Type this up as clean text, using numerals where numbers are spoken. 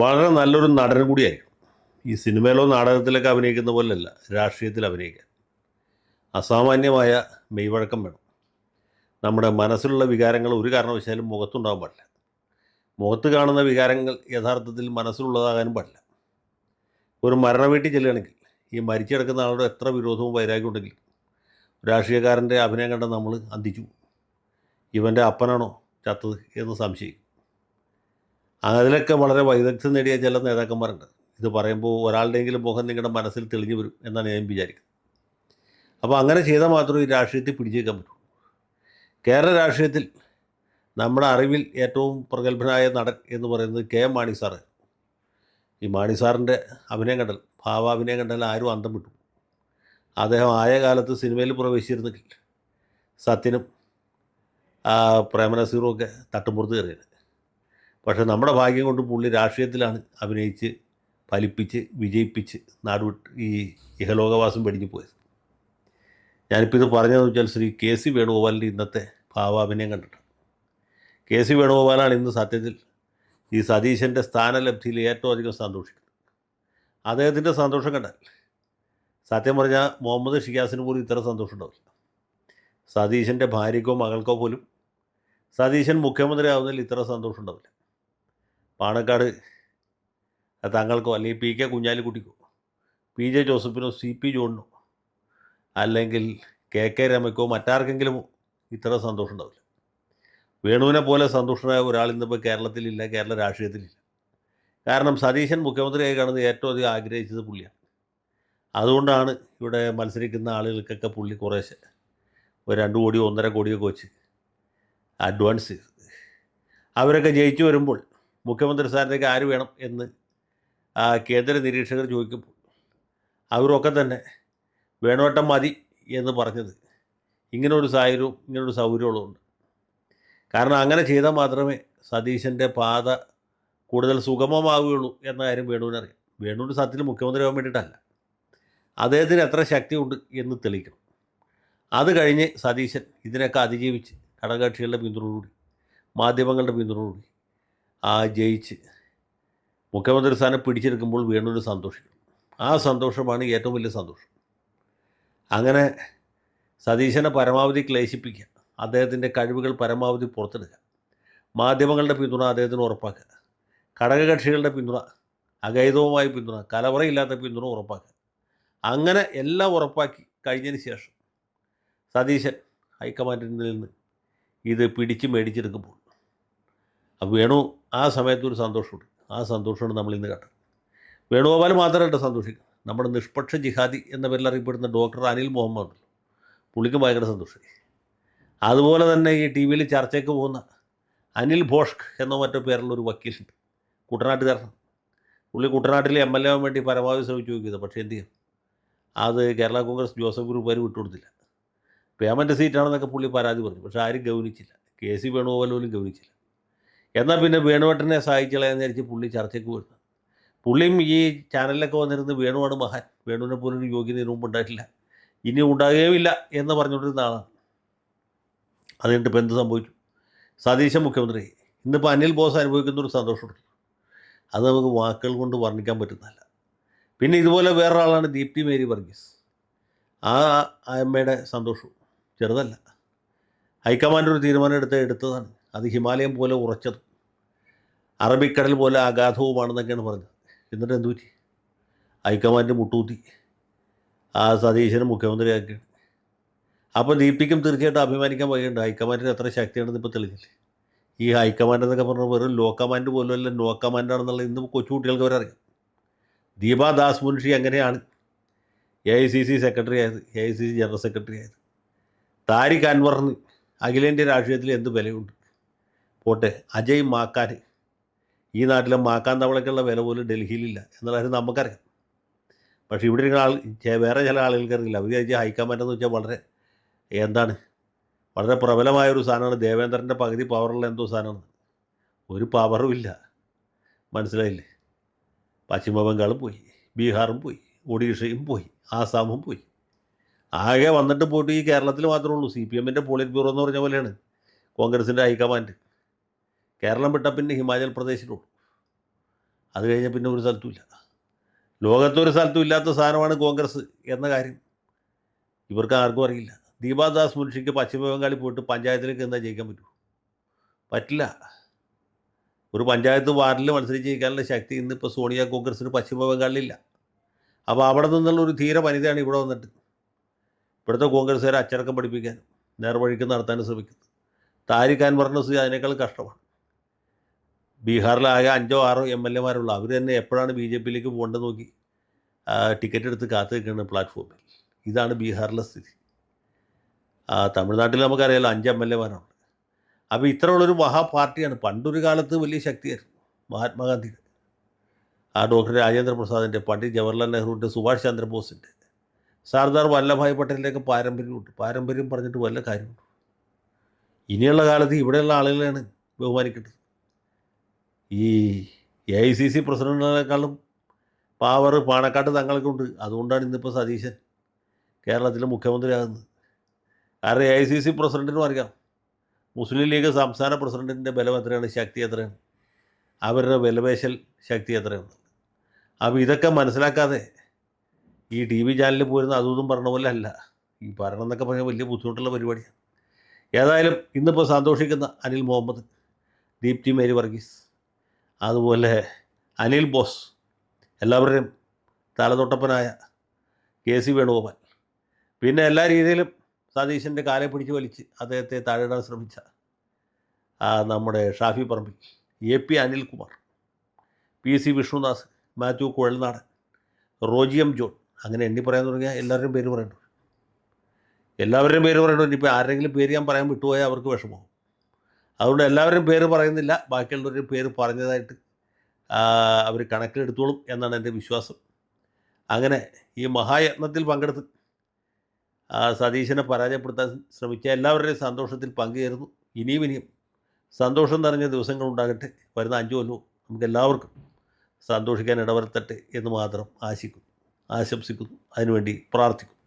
വളരെ നല്ലൊരു നടനും കൂടിയായിരിക്കും. ഈ സിനിമയിലോ നാടകത്തിലൊക്കെ അഭിനയിക്കുന്ന പോലെയല്ല രാഷ്ട്രീയത്തിൽ അഭിനയിക്കാൻ. അസാമാന്യമായ മെയ്വഴക്കം വേണം. നമ്മുടെ മനസ്സിലുള്ള വികാരങ്ങൾ ഒരു കാരണവശാലും മുഖത്തുണ്ടാകാൻ പാടില്ല. മുഖത്ത് കാണുന്ന വികാരങ്ങൾ യഥാർത്ഥത്തിൽ മനസ്സിലുള്ളതാകാനും പാടില്ല. ഒരു മരണ വീട്ടിൽ ചെല്ലുകയാണെങ്കിൽ ഈ മരിച്ചു കിടക്കുന്ന ആളുടെ എത്ര വിരോധവും വൈരാഗ്യം ഉണ്ടെങ്കിലും രാഷ്ട്രീയക്കാരൻ്റെ അഭിനയം കണ്ട നമ്മൾ അന്തിച്ചു. ഇവൻ്റെ അപ്പനാണോ ചത്തത് എന്ന് സംശയിക്കും. അതിലൊക്കെ വളരെ വൈദഗ്ധ്യം നേടിയ ചില നേതാക്കന്മാരുണ്ട്. ഇത് പറയുമ്പോൾ ഒരാളുടെയെങ്കിലും മുഖം നിങ്ങളുടെ മനസ്സിൽ തെളിഞ്ഞു വരും എന്നാണ് ഞാൻ വിചാരിക്കുന്നത്. അപ്പോൾ അങ്ങനെ ചെയ്താൽ മാത്രമേ ഈ രാഷ്ട്രീയത്തിൽ പിടിച്ചേക്കാൻ പറ്റൂ. കേരള രാഷ്ട്രീയത്തിൽ നമ്മുടെ അറിവിൽ ഏറ്റവും പ്രഗത്ഭനായ നടൻ എന്ന് പറയുന്നത് കെ.എം. മാണി സാറ്. ഈ മാണി സാറിൻ്റെ അഭിനയം കണ്ടാൽ, ഭാവാഭിനയം കണ്ടാൽ ആരും അന്തം വിട്ടു. അദ്ദേഹം ആയ കാലത്ത് സിനിമയിൽ പ്രവേശിച്ചിരുന്നെങ്കിൽ സത്യനും പ്രേമനസീറും ഒക്കെ തട്ടുമ്പുറത്ത് കയറിയത്. പക്ഷേ നമ്മുടെ ഭാഗ്യം കൊണ്ട് പുള്ളി രാഷ്ട്രീയത്തിലാണ് അഭിനയിച്ച് ഫലിപ്പിച്ച് വിജയിപ്പിച്ച് നാടുവിട്ട് ഈ ഇഹലോകവാസം വെടിഞ്ഞു പോയത്. ഞാനിപ്പോൾ ഇത് പറഞ്ഞതെന്ന് വെച്ചാൽ ശ്രീ കെ സി വേണുഗോപാലിൻ്റെ ഇന്നത്തെ ഭാവാഭിനയം കണ്ടിട്ടാണ്. കെ സി വേണുഗോപാലാണ് ഇന്ന് സത്യത്തിൽ ഈ സതീശൻ്റെ സ്ഥാനലബ്ധിയിൽ ഏറ്റവും അധികം സന്തോഷിക്കുന്നത്. അദ്ദേഹത്തിൻ്റെ സന്തോഷം കണ്ടാൽ സത്യം പറഞ്ഞാൽ മുഹമ്മദ് ഷിയാസിന് പോലും ഇത്ര സന്തോഷം ഉണ്ടാവില്ല. സതീശൻ്റെ ഭാര്യയ്ക്കോ മകൾക്കോ പോലും സതീശൻ മുഖ്യമന്ത്രി ആവുന്നതിൽ ഇത്ര സന്തോഷം ഉണ്ടാവില്ല. പാണക്കാട് തങ്ങൾക്കോ അല്ലെങ്കിൽ പി കെ കുഞ്ഞാലിക്കുട്ടിക്കോ പി ജെ ജോസഫിനോ സി പി ജോണിനോ അല്ലെങ്കിൽ കെ കെ രമയ്ക്കോ മറ്റാർക്കെങ്കിലും ഇത്ര സന്തോഷം ഉണ്ടാവില്ല. വേണുവിനെ പോലെ സന്തോഷനായ ഒരാൾ ഇന്നിപ്പോൾ കേരളത്തിലില്ല, കേരള രാഷ്ട്രീയത്തിലില്ല. കാരണം സതീശൻ മുഖ്യമന്ത്രിയായി കാണുന്നത് ഏറ്റവും അധികം ആഗ്രഹിച്ചത് പുള്ളിയാണ്. അതുകൊണ്ടാണ് ഇവിടെ മത്സരിക്കുന്ന ആളുകൾക്കൊക്കെ പുള്ളി കുറേശ്ശെ ഒരു 2 കോടി 1.5 കോടിയൊക്കെ വെച്ച് അഡ്വാൻസ് ചെയ്ത് അവരൊക്കെ ജയിച്ചു വരുമ്പോൾ മുഖ്യമന്ത്രി സ്ഥാനത്തേക്ക് ആര് വേണം എന്ന് കേന്ദ്ര നിരീക്ഷകർ ചോദിക്കുമ്പോൾ അവരൊക്കെ തന്നെ വേണോട്ടം മതി എന്ന് പറഞ്ഞത് ഇങ്ങനൊരു സാഹചര്യവും ഇങ്ങനൊരു സൗകര്യമുള്ളതുകൊണ്ട്. കാരണം അങ്ങനെ ചെയ്താൽ മാത്രമേ സതീശൻ്റെ പാത കൂടുതൽ സുഗമമാവുകയുള്ളൂ എന്ന കാര്യം വേണുവിനറിയാം. വേണുവിൻ്റെ സത്യത്തിൽ മുഖ്യമന്ത്രി ആവാൻ വേണ്ടിയിട്ടല്ല, അദ്ദേഹത്തിന് എത്ര ശക്തിയുണ്ട് എന്ന് തെളിയിക്കണം. അത് കഴിഞ്ഞ് സതീശൻ ഇതിനൊക്കെ അതിജീവിച്ച് ഘടകകക്ഷികളുടെ പിന്തുണയോടുകൂടി മാധ്യമങ്ങളുടെ പിന്തുണയോടുകൂടി ജയിച്ച് മുഖ്യമന്ത്രി സ്ഥാനം പിടിച്ചെടുക്കുമ്പോൾ വേണുവിന് സന്തോഷിക്കും. ആ സന്തോഷമാണ് ഏറ്റവും വലിയ സന്തോഷം. അങ്ങനെ സതീശനെ പരമാവധി ക്ലേശിപ്പിക്കുക, അദ്ദേഹത്തിൻ്റെ കഴിവുകൾ പരമാവധി പുറത്തെടുക്കുക, മാധ്യമങ്ങളുടെ പിന്തുണ അദ്ദേഹത്തിന് ഉറപ്പാക്കുക, ഘടകകക്ഷികളുടെ പിന്തുണ, അഗൈതവുമായ പിന്തുണ, കലവറയില്ലാത്ത പിന്തുണ ഉറപ്പാക്കുക. അങ്ങനെ എല്ലാം ഉറപ്പാക്കി കഴിഞ്ഞതിന് ശേഷം സതീശൻ ഹൈക്കമാൻഡിൽ നിന്ന് ഇത് പിടിച്ച് മേടിച്ചെടുക്കുമ്പോൾ വേണു ആ സമയത്തൊരു സന്തോഷമുണ്ട്. ആ സന്തോഷമാണ് നമ്മളിന്ന് കണ്ടത്. വേണുഗോപാൽ മാത്രമല്ല സന്തോഷിക്കുക, നമ്മുടെ നിഷ്പക്ഷ ജിഹാദി എന്ന പേരിൽ അറിയപ്പെടുന്ന ഡോക്ടർ അനിൽ മുഹമ്മദ് ഉണ്ടല്ലോ, പുള്ളിക്ക് ഭയങ്കര സന്തോഷമായി. അതുപോലെ തന്നെ ഈ ടി വിയിൽ ചർച്ചയ്ക്ക് പോകുന്ന അനിൽ ഭോഷ്ക് എന്നോ മറ്റോ പേരുള്ള ഒരു വക്കീലുണ്ട്, കുട്ടനാട്ടുകാരനാണ്. പുള്ളി കുട്ടനാട്ടിൽ MLA ആവാൻ വേണ്ടി പരമാവധി ശ്രമിച്ചു നോക്കിയത്. പക്ഷേ എന്ത് ചെയ്യും, അത് കേരള കോൺഗ്രസ് ജോസഫ് ഗ്രൂപ്പ് വരെ വിട്ടുകൊടുത്തില്ല. പേയ്മെൻറ്റ് സീറ്റാണെന്നൊക്കെ പുള്ളി പരാതി പറഞ്ഞു. പക്ഷേ ആരും ഗൗനിച്ചില്ല. കെ സി വേണുഗോപാൽ പോലും ഗൗനിച്ചില്ല. എന്നാൽ പിന്നെ വേണുവേട്ടനെ സഹായിച്ചളയാന്ന് വിചാരിച്ച് പുള്ളി ചർച്ചയ്ക്ക് വരുന്നത്. പുള്ളിയും ഈ ചാനലിലൊക്കെ വന്നിരുന്ന് വേണുവാണ് മഹാൻ, വേണുവിനെ പോലൊരു യോഗ്യത ഇതിനു മുമ്പ് ഉണ്ടായിട്ടില്ല, ഇനി ഉണ്ടാകുകയുമില്ല എന്ന് പറഞ്ഞുകൊണ്ടിരുന്ന ആളാണ്. അത് കഴിഞ്ഞിട്ട് എന്ത് സംഭവിച്ചു? സതീശൻ മുഖ്യമന്ത്രി. ഇന്നിപ്പോൾ അനിൽ ബോസ് അനുഭവിക്കുന്നൊരു സന്തോഷമുണ്ട്, അത് നമുക്ക് വാക്കുകൾ കൊണ്ട് വർണ്ണിക്കാൻ പറ്റുന്നതല്ല. പിന്നെ ഇതുപോലെ വേറൊരാളാണ് ദീപ്തി മേരി വർഗീസ്. ആ അമ്മയുടെ സന്തോഷവും ചെറുതല്ല. ഹൈക്കമാൻഡ് ഒരു തീരുമാനം എടുത്തതാണ്. അത് ഹിമാലയം പോലെ ഉറച്ചതും അറബിക്കടൽ പോലെ അഗാധവുമാണെന്നൊക്കെയാണ് പറഞ്ഞത്. എന്നിട്ട് എന്തു പറ്റി? ഹൈക്കമാൻഡ് മുട്ടൂത്തി സതീശനെ മുഖ്യമന്ത്രിയാക്കിയാണ്. അപ്പോൾ ദീപ്തിക്കും തീർച്ചയായിട്ടും അഭിമാനിക്കാൻ വഴിയുണ്ട്. ഹൈക്കമാൻഡിന് എത്ര ശക്തിയാണെന്ന് ഇപ്പോൾ തെളിഞ്ഞില്ലേ. ഈ ഹൈക്കമാൻഡ് എന്നൊക്കെ പറഞ്ഞാൽ വെറും ലോ കമാൻഡ് പോലും അല്ല, നോ കമാൻഡാണെന്നുള്ള ഇന്ന് കൊച്ചുകുട്ടികൾക്ക് വരെ അറിയാം. ദീപാ ദാസ് മുൻഷി എങ്ങനെയാണ് AICC സെക്രട്ടറി ആയത്, AICC ജനറൽ സെക്രട്ടറി ആയത്? താരിഖ് അൻവറിന് അഖിലേന്ത്യാ രാഷ്ട്രീയത്തിൽ എന്ത് വിലയുണ്ട്? പോട്ടെ, അജയ് മാക്കാൻ, ഈ നാട്ടിലെ മാക്കാൻ തവളയ്ക്കുള്ള വില പോലും ഡൽഹിയിലില്ല എന്നുള്ള കാര്യം നമുക്കറിയാം. പക്ഷേ ഇവിടെ ഇരിക്കുന്ന വേറെ ചില ആളുകൾക്ക് അറിയില്ല. അവർ വിചാരിച്ച ഹൈക്കമാൻഡ് എന്ന് വെച്ചാൽ വളരെ പ്രബലമായൊരു സാധനമാണ്. ദേവേന്ദ്രൻ്റെ പകുതി പവറുള്ള എന്തോ സാധനമാണ്. ഒരു പവറും ഇല്ല, മനസ്സിലായില്ലേ? പശ്ചിമ ബംഗാളും പോയി, ബീഹാറും പോയി, ഒഡീഷയും പോയി, ആസാമും പോയി. ആകെ വന്നിട്ട് പോയിട്ട് ഈ കേരളത്തിൽ മാത്രമേ ഉള്ളൂ. CPM-ൻ്റെ പോളിറ്റ് ബ്യൂറോ എന്ന് പറഞ്ഞ പോലെയാണ് കോൺഗ്രസിൻ്റെ ഹൈക്കമാൻഡ്. കേരളം വിട്ട പിന്നെ ഹിമാചൽ പ്രദേശിലുള്ളൂ. അത് കഴിഞ്ഞാൽ പിന്നെ ഒരു സ്ഥലത്തുമില്ല. ലോകത്തൊരു സ്ഥലത്തും ഇല്ലാത്ത സാധനമാണ് കോൺഗ്രസ് എന്ന കാര്യം ഇവർക്ക് ആർക്കും അറിയില്ല. ദീപാദാസ് മുൻഷിക്ക് പശ്ചിമ ബംഗാളിൽ പോയിട്ട് പഞ്ചായത്തിലേക്ക് എന്താ ജയിക്കാൻ പറ്റൂ? പറ്റില്ല. ഒരു പഞ്ചായത്ത് വാർഡിൽ മത്സരിച്ച് ജയിക്കാനുള്ള ശക്തി ഇന്നിപ്പോൾ സോണിയ കോൺഗ്രസ്സിന് പശ്ചിമ ബംഗാളിലില്ല. അപ്പോൾ അവിടെ നിന്നുള്ള ഒരു തീരെ വനിതയാണ് ഇവിടെ വന്നിട്ട് ഇവിടുത്തെ കോൺഗ്രസ്സുകാരെ അച്ചടക്കം പഠിപ്പിക്കാനും നേർവഴിക്ക് നടത്താനും ശ്രമിക്കുന്നത്. താരിഖ് അൻവറിൻ്റെ സ്ഥിതി അതിനേക്കാൾ കഷ്ടമാണ്. ബീഹാറിലാകെ 5-6 MLA അവർ തന്നെ എപ്പോഴാണ് BJP പോകേണ്ടത് നോക്കി ടിക്കറ്റ് എടുത്ത് കാത്തു നിൽക്കുന്ന പ്ലാറ്റ്ഫോമിൽ. ഇതാണ് ബീഹാറിലെ സ്ഥിതി. തമിഴ്നാട്ടിൽ നമുക്കറിയാലോ 5 MLA. അപ്പോൾ ഇത്രയുള്ളൊരു മഹാപാർട്ടിയാണ്. പണ്ടൊരു കാലത്ത് വലിയ ശക്തിയായിരുന്നു മഹാത്മാഗാന്ധിയുടെ, ഡോക്ടർ രാജേന്ദ്ര പ്രസാദിൻ്റെ, പണ്ഡിറ്റ് ജവഹർലാൽ നെഹ്റുവിൻ്റെ, സുഭാഷ് ചന്ദ്രബോസിൻ്റെ, സർദാർ വല്ലഭായ് പട്ടേലിൻ്റെയൊക്കെ പാരമ്പര്യമുണ്ട്. പാരമ്പര്യം പറഞ്ഞിട്ട് വല്ല കാര്യമുണ്ട്? ഇനിയുള്ള കാലത്ത് ഇവിടെയുള്ള ആളുകളെയാണ് ബഹുമാനിക്കേണ്ടത്. ഈ AICC പ്രസിഡന്റിനേക്കാളും പവർ പാണക്കാട്ട് തങ്ങൾക്കുണ്ട്. അതുകൊണ്ടാണ് ഇന്നിപ്പോൾ സതീശൻ കേരളത്തിലെ മുഖ്യമന്ത്രിയാകുന്നത്. കാരണം AICC പ്രസിഡന്റിനും അറിയാം മുസ്ലിം ലീഗ് സംസ്ഥാന പ്രസിഡന്റിൻ്റെ ബലം എത്രയാണ്, ശക്തി എത്രയാണ്, അവരുടെ വിലപേശൽ ശക്തി എത്രയാണ്. അപ്പോൾ ഇതൊക്കെ മനസ്സിലാക്കാതെ ഈ TV ചാനലിൽ പോരുന്ന അതും പറഞ്ഞ പോലെ അല്ല. ഈ ഭരണം എന്നൊക്കെ പറഞ്ഞാൽ വലിയ ബുദ്ധിമുട്ടുള്ള പരിപാടിയാണ്. ഏതായാലും ഇന്നിപ്പോൾ സന്തോഷിക്കുന്ന അനിൽ മുഹമ്മദ്, ദീപ്തി മേരി വർഗീസ്, അതുപോലെ അനിൽ ബോസ്, എല്ലാവരുടെയും തലതൊട്ടപ്പനായ KC വേണുഗോപാൽ, പിന്നെ എല്ലാ രീതിയിലും സതീശൻ്റെ കാലെ പിടിച്ച് വലിച്ച് അദ്ദേഹത്തെ താഴെയിടാൻ ശ്രമിച്ച നമ്മുടെ Shafi Parambil, AP Anilkumar, PC Vishnudas, Mathew Kuzhalnadan, Roji M John, അങ്ങനെ എണ്ണി പറയാൻ തുടങ്ങിയാൽ എല്ലാവരുടെയും പേര് പറയേണ്ടത്. എല്ലാവരുടെയും പേര് പറയേണ്ടത്. ഇനിയിപ്പോൾ ആരെങ്കിലും പേര് ഞാൻ പറയാൻ വിട്ടുപോയാൽ അവർക്ക് വിഷമവും. അതുകൊണ്ട് എല്ലാവരുടെയും പേര് പറയുന്നില്ല, ബാക്കിയുള്ളവരുടെയും പേര് പറഞ്ഞതായിട്ട് അവർ കണക്കിലെടുത്തോളും എന്നാണ് എൻ്റെ വിശ്വാസം. അങ്ങനെ ഈ മഹായത്നത്തിൽ പങ്കെടുത്ത് സതീശനെ പരാജയപ്പെടുത്താൻ ശ്രമിച്ച എല്ലാവരുടെയും സന്തോഷത്തിൽ പങ്കുചേരുന്നു. ഇനിയും സന്തോഷം നിറഞ്ഞ ദിവസങ്ങളുണ്ടാകട്ടെ. വരുന്ന 5 കൊല്ലവും നമുക്ക് എല്ലാവർക്കും സന്തോഷിക്കാൻ ഇടവരുത്തട്ടെ എന്ന് മാത്രം ആശംസിക്കുന്നു. അതിനുവേണ്ടി പ്രാർത്ഥിക്കുന്നു.